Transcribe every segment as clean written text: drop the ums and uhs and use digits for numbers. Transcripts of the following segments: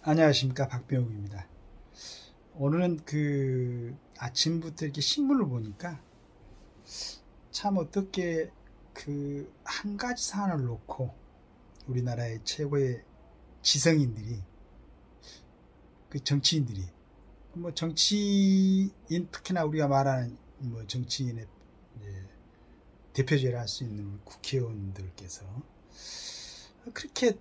안녕하십니까, 박병욱입니다. 오늘은 아침부터 이렇게 신문을 보니까 참 어떻게 한 가지 사안을 놓고 우리나라의 최고의 지성인들이, 정치인들이, 정치인, 특히나 우리가 말하는 정치인의 대표제를 할 수 있는 국회의원들께서 그렇게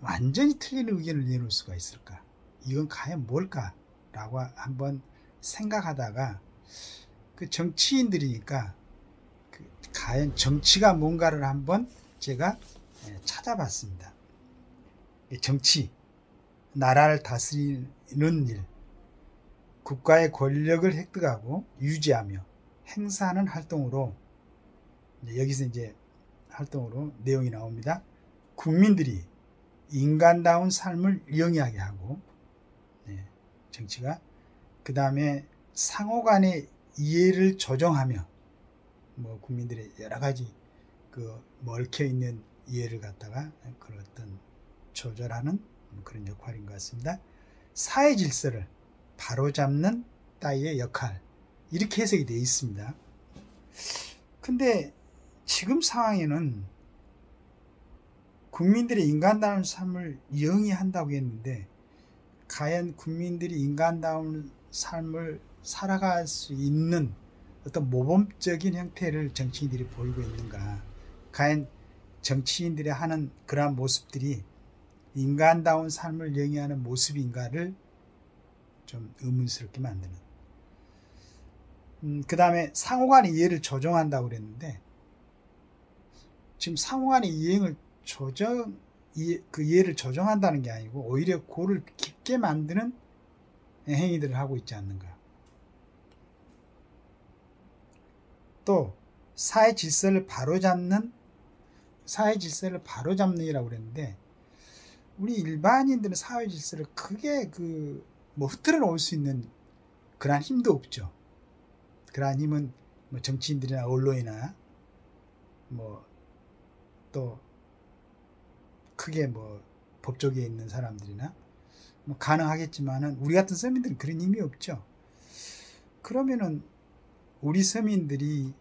완전히 틀린 의견을 내놓을 수가 있을까? 이건 과연 뭘까? 라고 한번 생각하다가 정치인들이니까 과연 정치가 뭔가를 한번 제가 찾아봤습니다. 정치, 나라를 다스리는 일, 국가의 권력을 획득하고 유지하며 행사하는 활동으로, 여기서 이제 활동으로 내용이 나옵니다. 국민들이 인간다운 삶을 영위하게 하고, 정치가 그 다음에 상호간의 이해를 조정하며, 국민들의 여러 가지 얽혀 있는 이해를 갖다가 그런 어떤 조절하는 그런 역할인 것 같습니다. 사회 질서를 바로잡는 따위의 역할, 이렇게 해석이 되어 있습니다. 근데 지금 상황에는 국민들의 인간다운 삶을 영위한다고 했는데, 과연 국민들이 인간다운 삶을 살아갈 수 있는 어떤 모범적인 형태를 정치인들이 보이고 있는가? 과연 정치인들이 하는 그러한 모습들이 인간다운 삶을 영위하는 모습인가를 좀 의문스럽게 만드는. 그 다음에 상호간의 이해를 조정한다고 그랬는데, 지금 상호간의 이해를 이해를 조정한다는 게 아니고 오히려 고를 깊게 만드는 행위들을 하고 있지 않는가. 또 사회 질서를 바로잡는 이라고 그랬는데, 우리 일반인들은 사회 질서를 크게 흐트러 놓을 수 있는 그러한 힘도 없죠. 그러한 힘은 정치인들이나 언론이나 또 크게 법조계에 있는 사람들이나 가능하겠지만은 우리 같은 서민들은 그런 힘이 없죠. 그러면은 우리 서민들이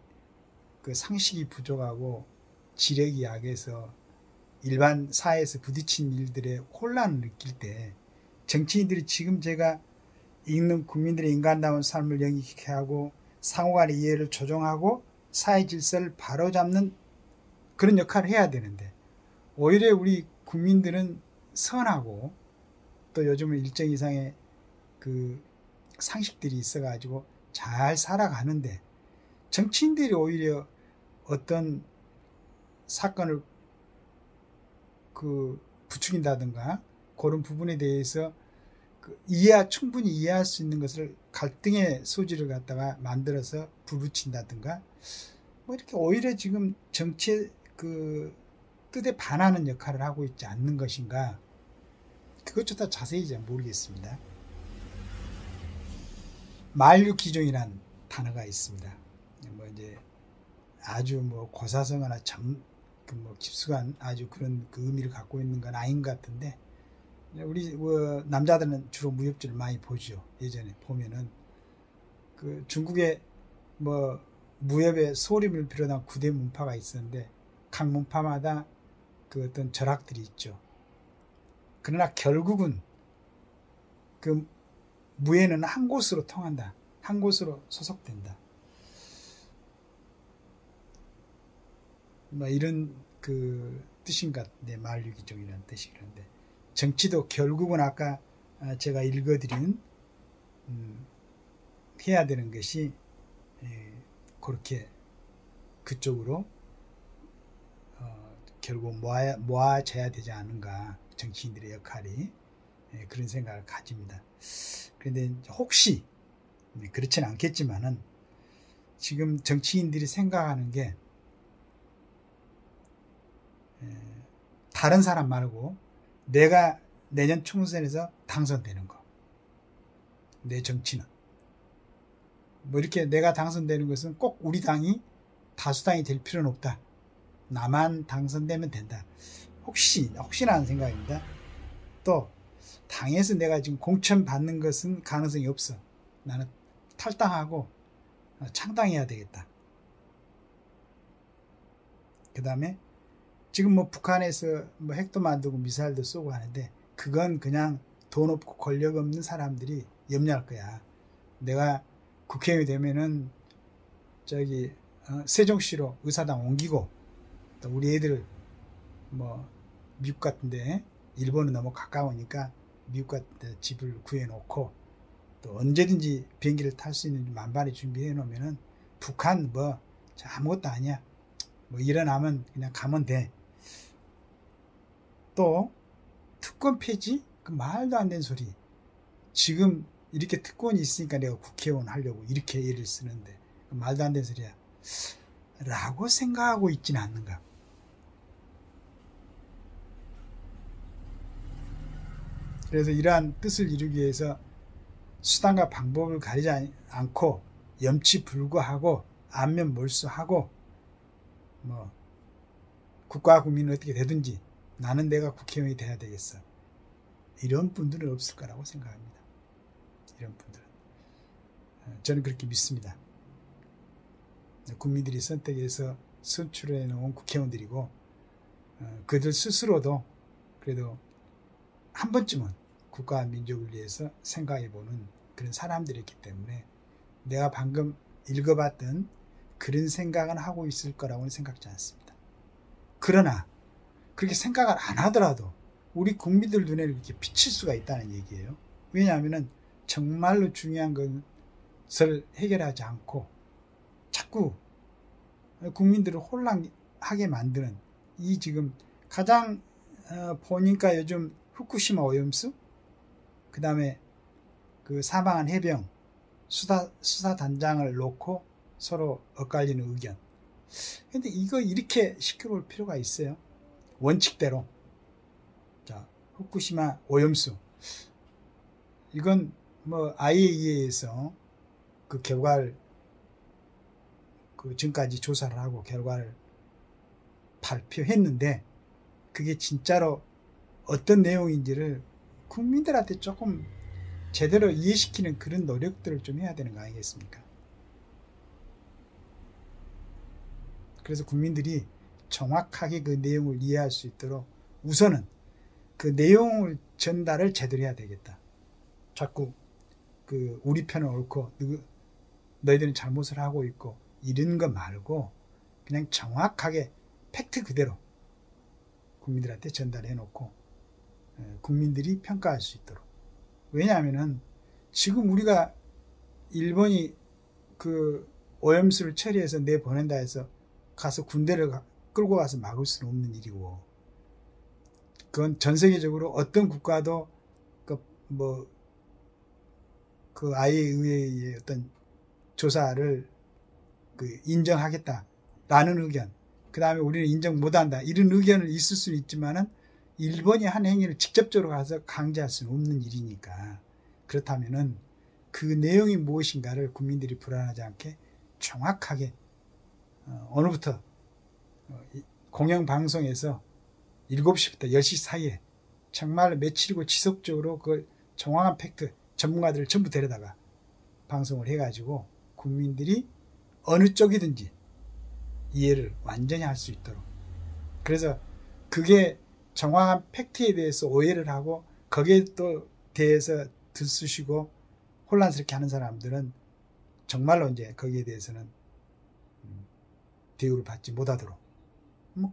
상식이 부족하고 지력이 약해서 일반 사회에서 부딪힌 일들에 혼란을 느낄 때, 정치인들이 지금 제가 읽는 국민들의 인간다운 삶을 영위하게 하고 상호간의 이해를 조정하고 사회 질서를 바로잡는 그런 역할을 해야 되는데, 오히려 우리 국민들은 선하고 또 요즘은 일정 이상의 상식들이 있어가지고 잘 살아가는데, 정치인들이 오히려 어떤 사건을 부추긴다든가 그런 부분에 대해서 충분히 이해할 수 있는 것을 갈등의 소지를 갖다가 만들어서 부붙인다든가, 이렇게 오히려 지금 정치의 뜻에 반하는 역할을 하고 있지 않는 것인가, 그것조차 자세히 잘 모르겠습니다. 만류기종이란 단어가 있습니다. 이제 아주 고사성어나 깊숙한 아주 그런 의미를 갖고 있는 건 아닌 것 같은데, 우리 남자들은 주로 무협지를 많이 보죠. 예전에 보면은 중국에 무협의 소림을 비롯한 9대 문파가 있었는데, 각 문파마다 어떤 절학들이 있죠. 그러나 결국은 무예는 한 곳으로 통한다. 한 곳으로 소속된다. 이런 뜻인 것 같은데, 만류기종이라는 뜻이. 그런데 정치도 결국은 아까 제가 읽어드린 해야 되는 것이 그렇게 그쪽으로 결국 모아져야 되지 않은가, 정치인들의 역할이. 그런 생각을 가집니다. 그런데 혹시 그렇지는 않겠지만은, 지금 정치인들이 생각하는 게 다른 사람 말고 내가 내년 총선에서 당선되는 거, 내 정치는 이렇게 내가 당선되는 것은 꼭 우리 당이 다수당이 될 필요는 없다. 나만 당선되면 된다. 혹시나 하는 생각입니다. 또 당에서 내가 지금 공천 받는 것은 가능성이 없어. 나는 탈당하고 창당해야 되겠다. 그 다음에 지금 뭐 북한에서 뭐 핵도 만들고 미사일도 쏘고 하는데 그건 그냥 돈 없고 권력 없는 사람들이 염려할 거야. 내가 국회의원이 되면은 저기 세종시로 의사당 옮기고 또 우리 애들 뭐 미국 같은데 일본은 너무 가까우니까 미국 같은 집을 구해놓고 또 언제든지 비행기를 탈 수 있는 만반의 준비해 놓으면은 북한 뭐 아무것도 아니야. 뭐 일어나면 그냥 가면 돼. 또 특권 폐지? 그 말도 안 되는 소리. 지금 이렇게 특권이 있으니까 내가 국회의원 하려고 이렇게 애를 쓰는데 그 말도 안 되는 소리야. 라고 생각하고 있지는 않는가. 그래서 이러한 뜻을 이루기 위해서 수단과 방법을 가리지 않고 염치불구하고 안면몰수하고 뭐 국가와 국민은 어떻게 되든지 나는 내가 국회의원이 돼야 되겠어. 이런 분들은 없을 거라고 생각합니다. 이런 분들은. 저는 그렇게 믿습니다. 국민들이 선택해서 선출해 놓은 국회의원들이고 그들 스스로도 그래도 한 번쯤은 국가와 민족을 위해서 생각해보는 그런 사람들이었기 때문에 내가 방금 읽어봤던 그런 생각은 하고 있을 거라고는 생각지 않습니다. 그러나 그렇게 생각을 안 하더라도 우리 국민들 눈에 이렇게 비칠 수가 있다는 얘기예요. 왜냐하면 정말로 중요한 것을 해결하지 않고 자꾸 국민들을 혼란하게 만드는 이 지금 가장 보니까 요즘 후쿠시마 오염수 그 다음에 그 사망한 해병 수사단장을 놓고 서로 엇갈리는 의견. 근데 이거 이렇게 시켜볼 필요가 있어요. 원칙대로. 자, 후쿠시마 오염수. 이건 뭐 IAEA에서 그 결과를 그 지금까지 조사를 하고 결과를 발표했는데 그게 진짜로 어떤 내용인지를 국민들한테 조금 제대로 이해시키는 그런 노력들을 좀 해야 되는 거 아니겠습니까? 그래서 국민들이 정확하게 그 내용을 이해할 수 있도록 우선은 그 내용을 전달을 제대로 해야 되겠다. 자꾸 그 우리 편은 옳고 너희들은 잘못을 하고 있고 이런 거 말고 그냥 정확하게 팩트 그대로 국민들한테 전달해 놓고 국민들이 평가할 수 있도록. 왜냐하면은 지금 우리가 일본이 그 오염수를 처리해서 내보낸다 해서 가서 군대를 끌고 가서 막을 수는 없는 일이고 그건 전 세계적으로 어떤 국가도 그 IAEA의 어떤 조사를 인정하겠다라는 의견, 그 다음에 우리는 인정 못한다 이런 의견을 있을 수는 있지만은 일본이 한 행위를 직접적으로 가서 강제할 수는 없는 일이니까 그렇다면은 그 내용이 무엇인가를 국민들이 불안하지 않게 정확하게 오늘부터 공영방송에서 7시부터 10시 사이에 정말 며칠이고 지속적으로 그걸 정확한 팩트 전문가들을 전부 데려다가 방송을 해가지고 국민들이 어느 쪽이든지 이해를 완전히 할 수 있도록. 그래서 그게 정확한 팩트에 대해서 오해를 하고 거기에 또 대해서 들쑤시고 혼란스럽게 하는 사람들은 정말로 이제 거기에 대해서는 대우를 받지 못하도록.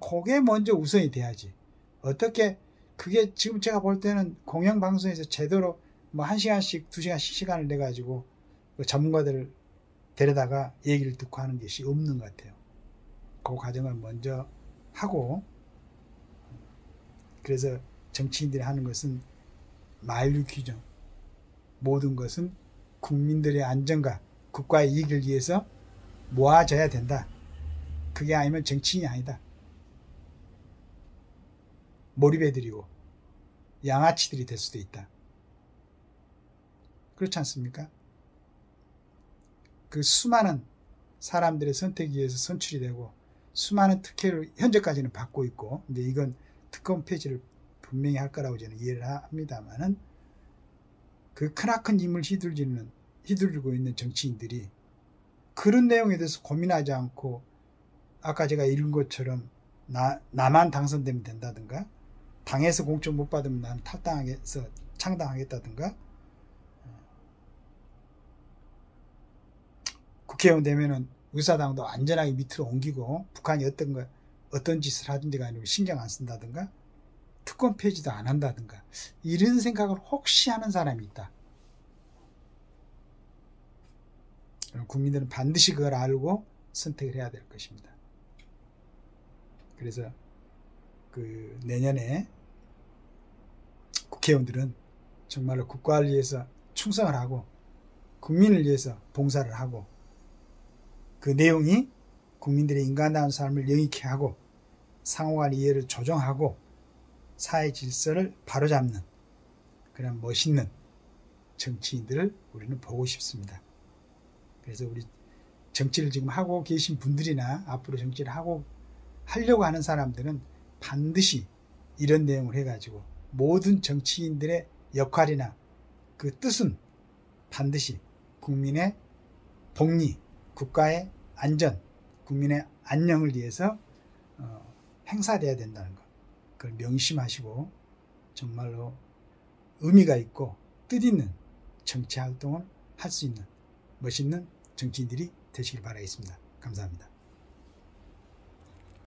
그게 먼저 우선이 돼야지. 어떻게 그게 지금 제가 볼 때는 공영방송에서 제대로 뭐 1시간씩 2시간씩 시간을 내가지고 전문가들을 데려다가 얘기를 듣고 하는 것이 없는 것 같아요. 그 과정을 먼저 하고 그래서 정치인들이 하는 것은 만류 규정 모든 것은 국민들의 안전과 국가의 이익을 위해서 모아져야 된다. 그게 아니면 정치인이 아니다. 몰입해드리고 양아치들이 될 수도 있다. 그렇지 않습니까? 그 수많은 사람들의 선택에 의해서 선출이 되고 수많은 특혜를 현재까지는 받고 있고 이제 이건 특권 폐지를 분명히 할 거라고 저는 이해를 합니다만은 그 크나큰 힘을 휘두르고 있는 정치인들이 그런 내용에 대해서 고민하지 않고 아까 제가 읽은 것처럼 나만 당선되면 된다든가 당에서 공천 못 받으면 난 탈당해서 창당하겠다든가 국회의원 되면은 의사당도 안전하게 밑으로 옮기고 북한이 어떤 짓을 하든지가 아니고 신경 안 쓴다든가 특권 폐지도 안 한다든가 이런 생각을 혹시 하는 사람이 있다. 국민들은 반드시 그걸 알고 선택을 해야 될 것입니다. 그래서 그 내년에 국회의원들은 정말로 국가를 위해서 충성을 하고 국민을 위해서 봉사를 하고 그 내용이 국민들의 인간다운 삶을 영위케 하고 상호간 이해를 조정하고 사회 질서를 바로잡는 그런 멋있는 정치인들을 우리는 보고 싶습니다. 그래서 우리 정치를 지금 하고 계신 분들이나 앞으로 정치를 하려고 하는 사람들은 반드시 이런 내용을 해가지고 모든 정치인들의 역할이나 그 뜻은 반드시 국민의 복리, 국가의 안전, 국민의 안녕을 위해서 행사돼야 된다는 것. 그걸 명심하시고 정말로 의미가 있고 뜻있는 정치 활동을 할 수 있는 멋있는 정치인들이 되시길 바라겠습니다. 감사합니다.